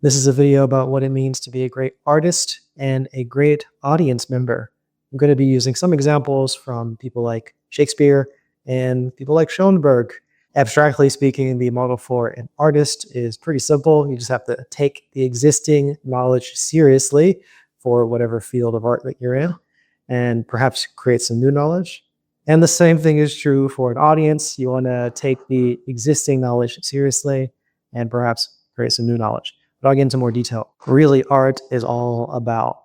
This is a video about what it means to be a great artist and a great audience member. I'm going to be using some examples from people like Shakespeare and people like Schoenberg. Abstractly speaking, the model for an artist is pretty simple. You just have to take the existing knowledge seriously for whatever field of art that you're in and perhaps create some new knowledge. And the same thing is true for an audience. You want to take the existing knowledge seriously and perhaps create some new knowledge. But I'll get into more detail. Really, art is all about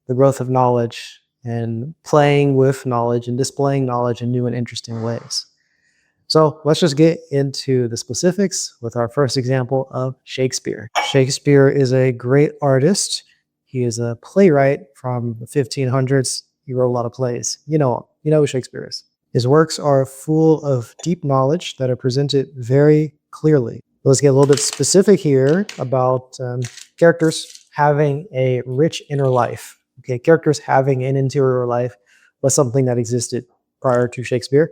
the growth of knowledge and playing with knowledge and displaying knowledge in new and interesting ways. So let's just get into the specifics with our first example of Shakespeare. Shakespeare is a great artist. He is a playwright from the 1500s. He wrote a lot of plays. You know who Shakespeare is. His works are full of deep knowledge that are presented very clearly. Let's get a little bit specific here about characters having a rich inner life. Okay, characters having an interior life was something that existed prior to Shakespeare.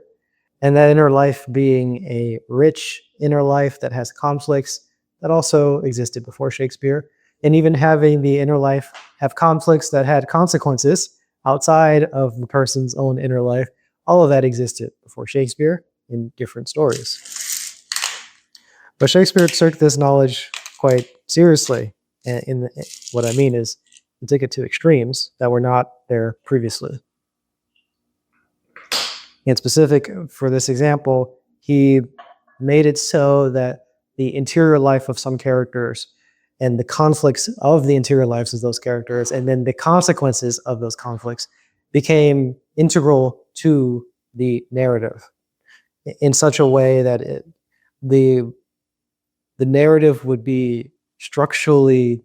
And that inner life being a rich inner life that has conflicts that also existed before Shakespeare. And even having the inner life have conflicts that had consequences outside of the person's own inner life, all of that existed before Shakespeare in different stories. But Shakespeare took this knowledge quite seriously. And what I mean is, he took it to extremes that were not there previously. In specific, for this example, he made it so that the interior life of some characters and the conflicts of the interior lives of those characters, and then the consequences of those conflicts became integral to the narrative in such a way that the narrative would be structurally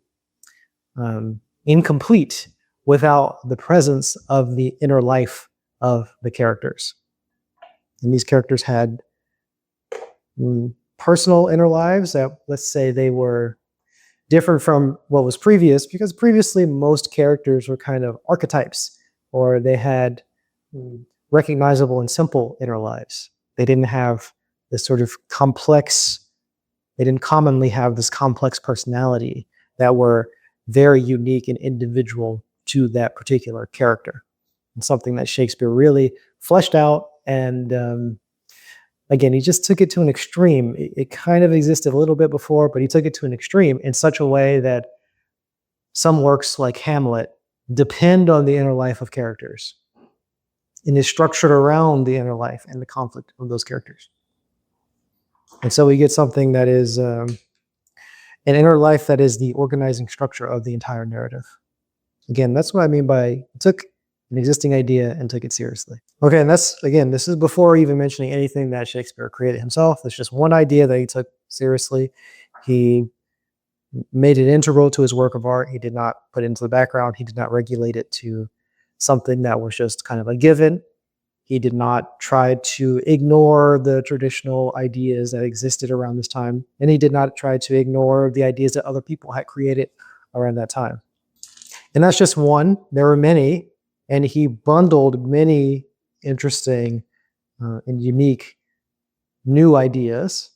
incomplete without the presence of the inner life of the characters. And these characters had personal inner lives that, let's say, they were different from what was previous, because previously most characters were kind of archetypes, or they had recognizable and simple inner lives. They didn't have this sort of complex, they didn't commonly have this complex personality that were very unique and individual to that particular character. And something that Shakespeare really fleshed out. And again, he just took it to an extreme. It kind of existed a little bit before, but he took it to an extreme in such a way that some works like Hamlet depend on the inner life of characters and is structured around the inner life and the conflict of those characters. And so we get something that is an inner life that is the organizing structure of the entire narrative. Again, that's what I mean by he took an existing idea and took it seriously. Okay, and that's, again, this is before even mentioning anything that Shakespeare created himself. It's just one idea that he took seriously. He made it integral to his work of art. He did not put it into the background. He did not regulate it to something that was just kind of a given. He did not try to ignore the traditional ideas that existed around this time. And he did not try to ignore the ideas that other people had created around that time. And that's just one. There were many. And he bundled many interesting and unique new ideas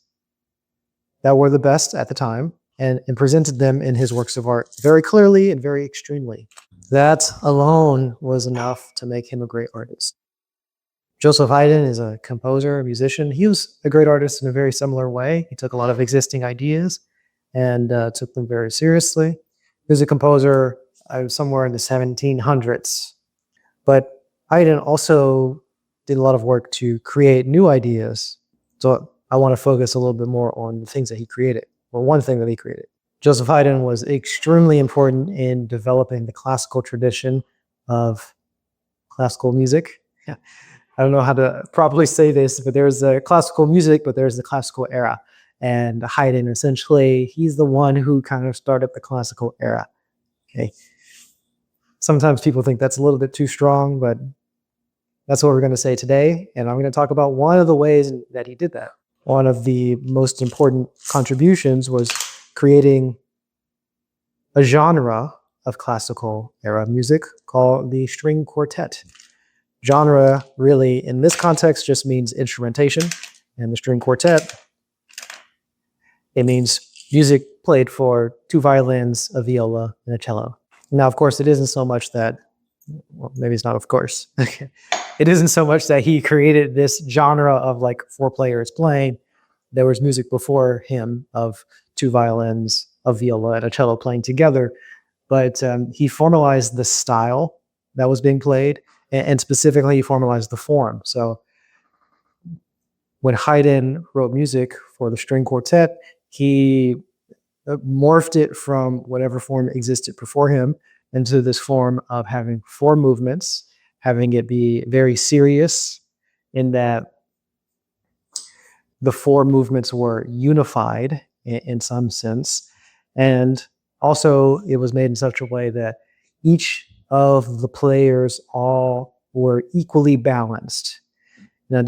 that were the best at the time and presented them in his works of art very clearly and very extremely. That alone was enough to make him a great artist. Joseph Haydn is a composer, a musician. He was a great artist in a very similar way. He took a lot of existing ideas and took them very seriously. He was a composer somewhere in the 1700s. But Haydn also did a lot of work to create new ideas. So I want to focus a little bit more on the things that he created, or one thing that he created. Joseph Haydn was extremely important in developing the classical tradition of classical music. Yeah. I don't know how to properly say this, but there's a classical music, but there's the classical era. And Haydn, essentially, he's the one who kind of started the classical era. Okay. Sometimes people think that's a little bit too strong, but that's what we're going to say today. And I'm going to talk about one of the ways that he did that. One of the most important contributions was creating a genre of classical era music called the string quartet. Genre really, in this context, just means instrumentation. And the string quartet, it means music played for two violins, a viola, and a cello. Now, of course, it isn't so much that, well, maybe it's not, of course. It isn't so much that he created this genre of like four players playing. There was music before him of two violins, a viola, and a cello playing together. But he formalized the style that was being played, and specifically, he formalized the form. So when Haydn wrote music for the string quartet, he morphed it from whatever form existed before him into this form of having four movements, having it be very serious in that the four movements were unified in some sense. And also, it was made in such a way that each of the players all were equally balanced. Now, it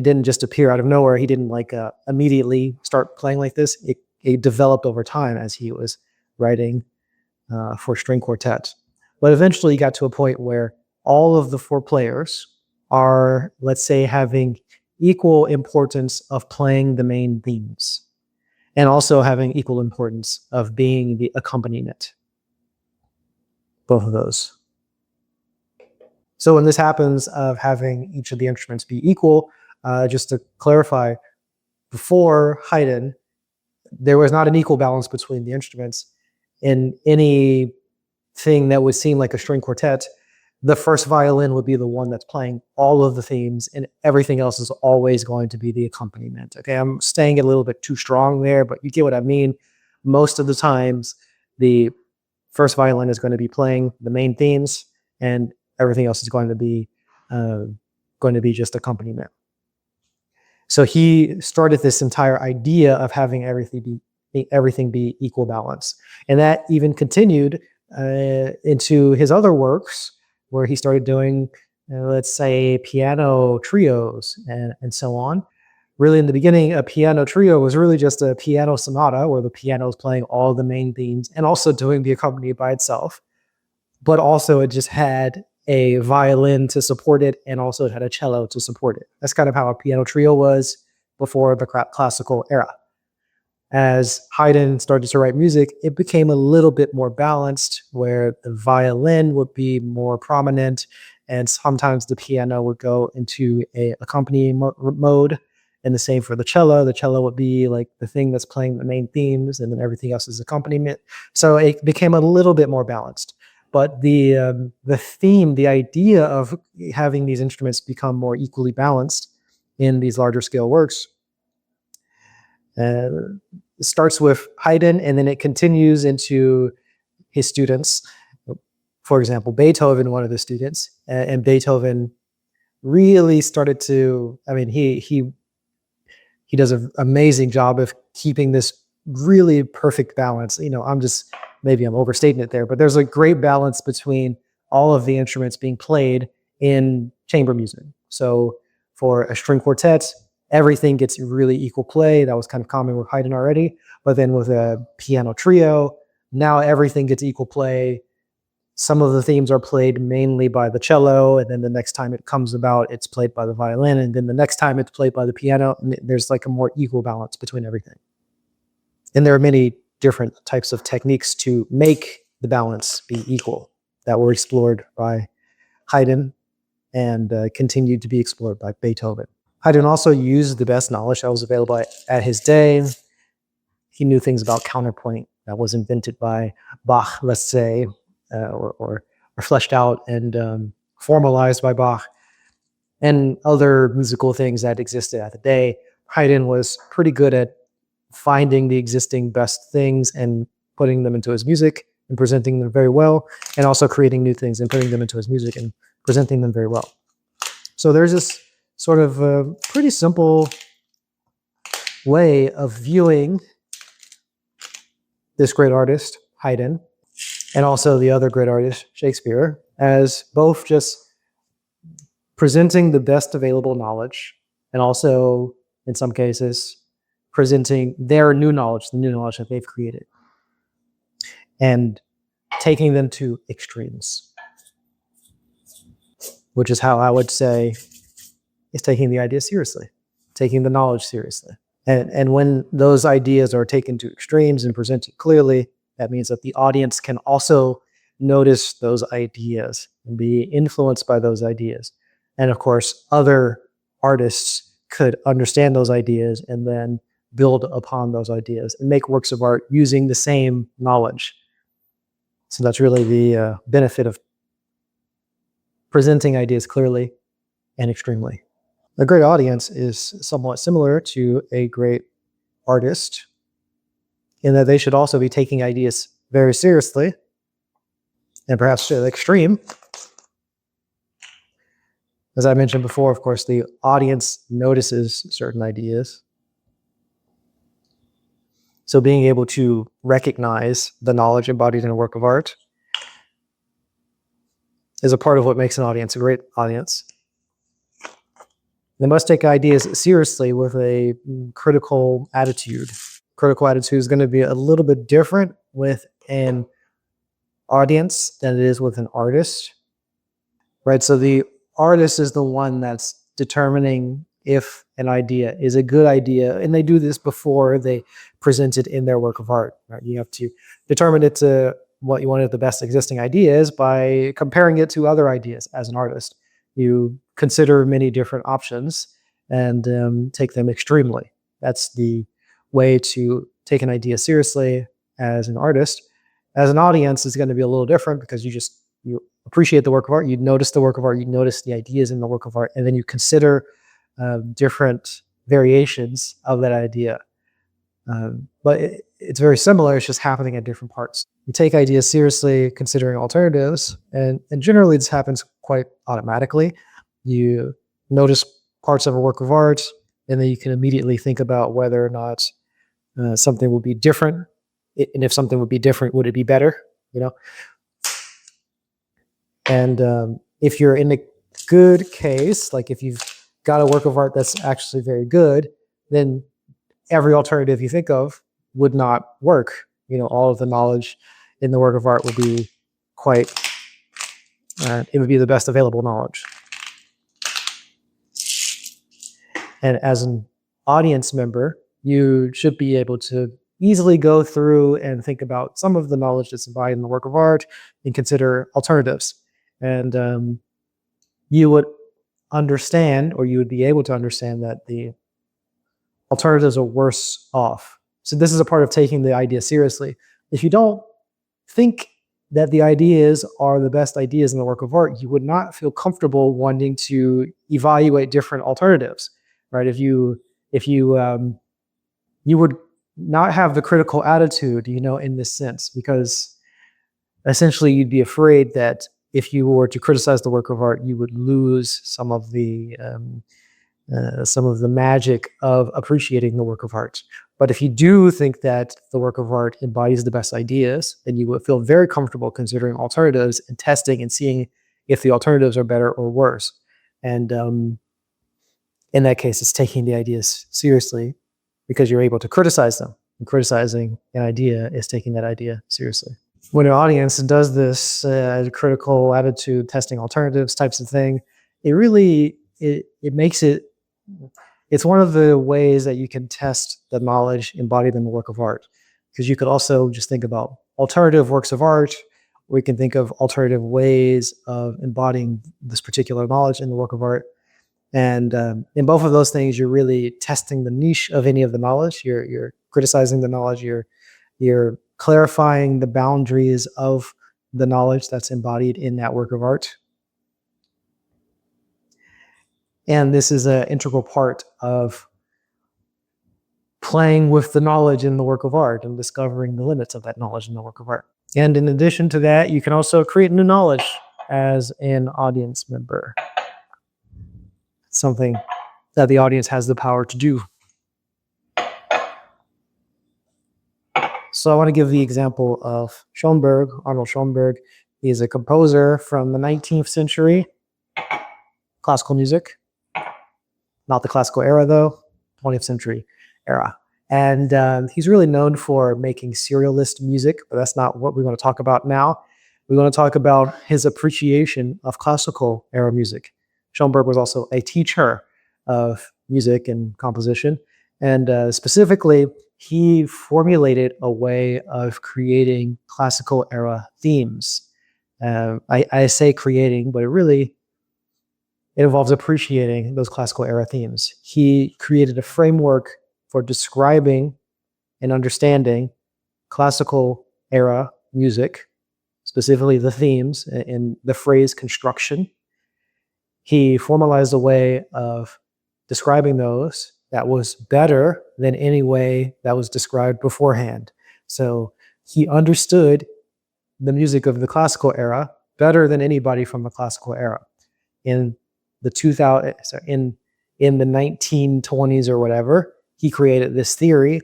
didn't just appear out of nowhere. He didn't like immediately start playing like this. It developed over time as he was writing for string quartets. But eventually, he got to a point where all of the four players are, let's say, having equal importance of playing the main themes, and also having equal importance of being the accompaniment. Both of those. So when this happens of having each of the instruments be equal, just to clarify, before Haydn, there was not an equal balance between the instruments. In anything that would seem like a string quartet, the first violin would be the one that's playing all of the themes, and everything else is always going to be the accompaniment. Okay, I'm staying it a little bit too strong there, but you get what I mean. Most of the times, the first violin is going to be playing the main themes, and everything else is uh, going to be just accompaniment. So he started this entire idea of having everything be equal balance, and that even continued into his other works, where he started doing, let's say, piano trios and so on. Really, in the beginning, a piano trio was really just a piano sonata where the piano is playing all the main themes and also doing the accompaniment by itself. But also, it just had a violin to support it, and also it had a cello to support it. That's kind of how a piano trio was before the classical era. As Haydn started to write music, it became a little bit more balanced, where the violin would be more prominent, and sometimes the piano would go into a accompanying mode, and the same for the cello. The cello would be like the thing that's playing the main themes, and then everything else is accompaniment. So it became a little bit more balanced. But the theme, the idea of having these instruments become more equally balanced in these larger scale works, uh, starts with Haydn, and then it continues into his students. For example, Beethoven, one of the students, and Beethoven really started to. I mean, he does an amazing job of keeping this really perfect balance. Maybe I'm overstating it there, but there's a great balance between all of the instruments being played in chamber music. So for a string quartet, everything gets really equal play. That was kind of common with Haydn already. But then with a piano trio, now everything gets equal play. Some of the themes are played mainly by the cello, and then the next time it comes about, it's played by the violin, and then the next time it's played by the piano. And there's like a more equal balance between everything. And there are many different types of techniques to make the balance be equal that were explored by Haydn and continued to be explored by Beethoven. Haydn also used the best knowledge that was available at his day. He knew things about counterpoint that was invented by Bach, let's say, or fleshed out and formalized by Bach, and other musical things that existed at the day. Haydn was pretty good at finding the existing best things and putting them into his music and presenting them very well, and also creating new things and putting them into his music and presenting them very well. So there's this sort of pretty simple way of viewing this great artist, Haydn, and also the other great artist, Shakespeare, as both just presenting the best available knowledge, and also, in some cases, presenting their new knowledge, the new knowledge that they've created, and taking them to extremes, which is how I would say is taking the idea seriously, taking the knowledge seriously. And when those ideas are taken to extremes and presented clearly, that means that the audience can also notice those ideas and be influenced by those ideas. And of course, other artists could understand those ideas and then build upon those ideas and make works of art using the same knowledge. So that's really the benefit of presenting ideas clearly and extremely. A great audience is somewhat similar to a great artist in that they should also be taking ideas very seriously and perhaps to the extreme. As I mentioned before, of course, the audience notices certain ideas. So being able to recognize the knowledge embodied in a work of art is a part of what makes an audience a great audience. They must take ideas seriously with a critical attitude. Critical attitude is going to be a little bit different with an audience than it is with an artist, right? So the artist is the one that's determining if an idea is a good idea, and they do this before they present it in their work of art, right? You have to determine it's what you one of the best existing ideas by comparing it to other ideas. As an artist, you consider many different options and take them extremely. That's the way to take an idea seriously as an artist. As an audience, it's going to be a little different because you appreciate the work of art, you notice the work of art, you notice the ideas in the work of art, and then you consider different variations of that idea. But it's very similar, it's just happening at different parts. You take ideas seriously, considering alternatives, and generally this happens quite automatically. You notice parts of a work of art, and then you can immediately think about whether or not something would be different. And if something would be different, would it be better? You know, and if you're in a good case, like if you've got a work of art that's actually very good, then every alternative you think of would not work. You know, all of the knowledge in the work of art would be quite, it would be the best available knowledge. And as an audience member, you should be able to easily go through and think about some of the knowledge that's embodied in the work of art and consider alternatives. And you would understand, or you would be able to understand, that the alternatives are worse off. So this is a part of taking the idea seriously. If you don't think that the ideas are the best ideas in the work of art, you would not feel comfortable wanting to evaluate different alternatives, right? If you you would not have the critical attitude, in this sense, because essentially you'd be afraid that if you were to criticize the work of art, you would lose some of the magic of appreciating the work of art. But if you do think that the work of art embodies the best ideas, then you would feel very comfortable considering alternatives and testing and seeing if the alternatives are better or worse. And in that case, it's taking the ideas seriously because you're able to criticize them. And criticizing an idea is taking that idea seriously. When an audience does this critical attitude, testing alternatives types of thing, it makes it, it's one of the ways that you can test the knowledge embodied in the work of art. Because you could also just think about alternative works of art, or you can think of alternative ways of embodying this particular knowledge in the work of art. And in both of those things, you're really testing the niche of any of the knowledge. You're criticizing the knowledge. You're clarifying the boundaries of the knowledge that's embodied in that work of art. And this is an integral part of playing with the knowledge in the work of art and discovering the limits of that knowledge in the work of art. And in addition to that, you can also create new knowledge as an audience member. Something that the audience has the power to do. So I want to give the example of Schoenberg, Arnold Schoenberg. He's a composer from the 19th century, classical music. Not the classical era though, 20th century era. And he's really known for making serialist music, but that's not what we want to talk about now. We want to talk about his appreciation of classical era music. Schoenberg was also a teacher of music and composition, And specifically, he formulated a way of creating classical era themes. I say creating, but it involves appreciating those classical era themes. He created a framework for describing and understanding classical era music, specifically the themes and the phrase construction. He formalized a way of describing those that was better than any way that was described beforehand. So he understood the music of the classical era better than anybody from the classical era. In the 2000, sorry, in the 1920s or whatever, he created this theory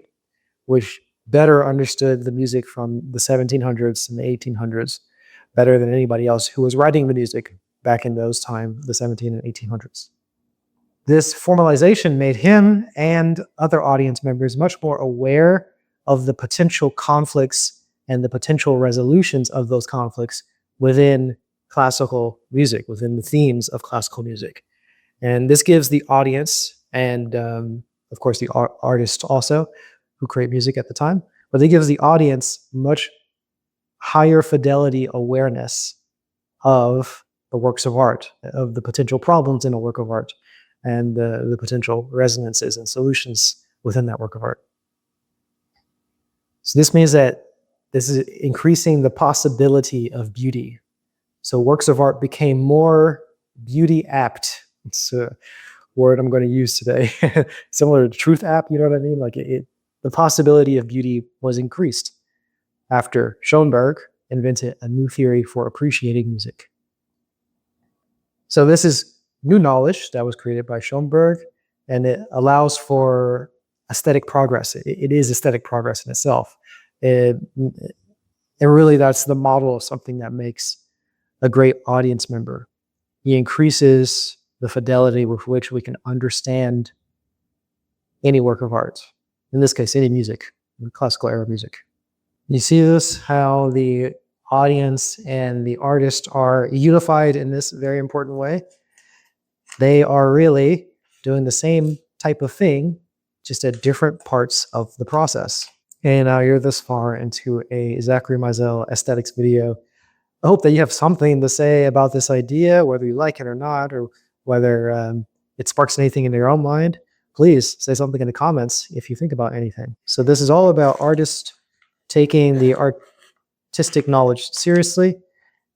which better understood the music from the 1700s and the 1800s better than anybody else who was writing the music back in those times, the 17 and 1800s. This formalization made him and other audience members much more aware of the potential conflicts and the potential resolutions of those conflicts within classical music, within the themes of classical music. And this gives the audience and, of course, the artists also who create music at the time, but it gives the audience much higher fidelity awareness of the works of art, of the potential problems in a work of art, and the potential resonances and solutions within that work of art. So this means that this is increasing the possibility of beauty. So works of art became more beauty apt. It's a word I'm going to use today. Similar to truth app, you know what I mean? Like the possibility of beauty was increased after Schoenberg invented a new theory for appreciating music. So this is new knowledge that was created by Schoenberg, and it allows for aesthetic progress. It is aesthetic progress in itself. And really, that's the model of something that makes a great audience member. He increases the fidelity with which we can understand any work of art. In this case, any music, classical era music. You see this, how the audience and the artist are unified in this very important way. They are really doing the same type of thing, just at different parts of the process. And now you're this far into a Zachary Mizell aesthetics video. I hope that you have something to say about this idea, whether you like it or not, or whether it sparks anything in your own mind. Please say something in the comments if you think about anything. So this is all about artists taking the artistic knowledge seriously,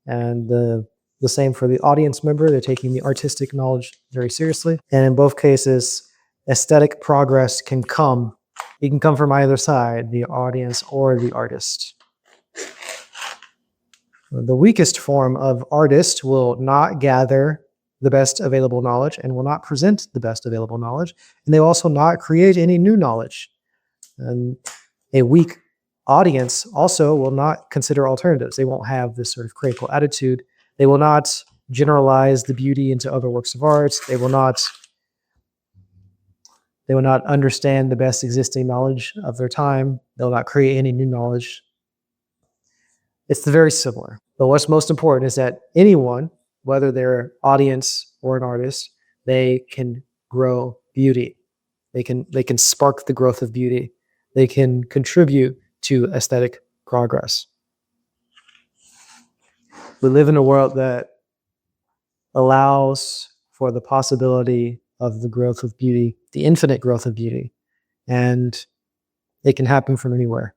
and the same for the audience member. They're taking the artistic knowledge very seriously. And in both cases, aesthetic progress can come. It can come from either side, the audience or the artist. The weakest form of artist will not gather the best available knowledge and will not present the best available knowledge. And they will also not create any new knowledge. And a weak audience also will not consider alternatives. They won't have this sort of critical attitude. They will not generalize the beauty into other works of art. They will not understand the best existing knowledge of their time. They will not create any new knowledge. It's very similar. But what's most important is that anyone, whether they're an audience or an artist, they can grow beauty. They can spark the growth of beauty. They can contribute to aesthetic progress. We live in a world that allows for the possibility of the growth of beauty, the infinite growth of beauty, and it can happen from anywhere.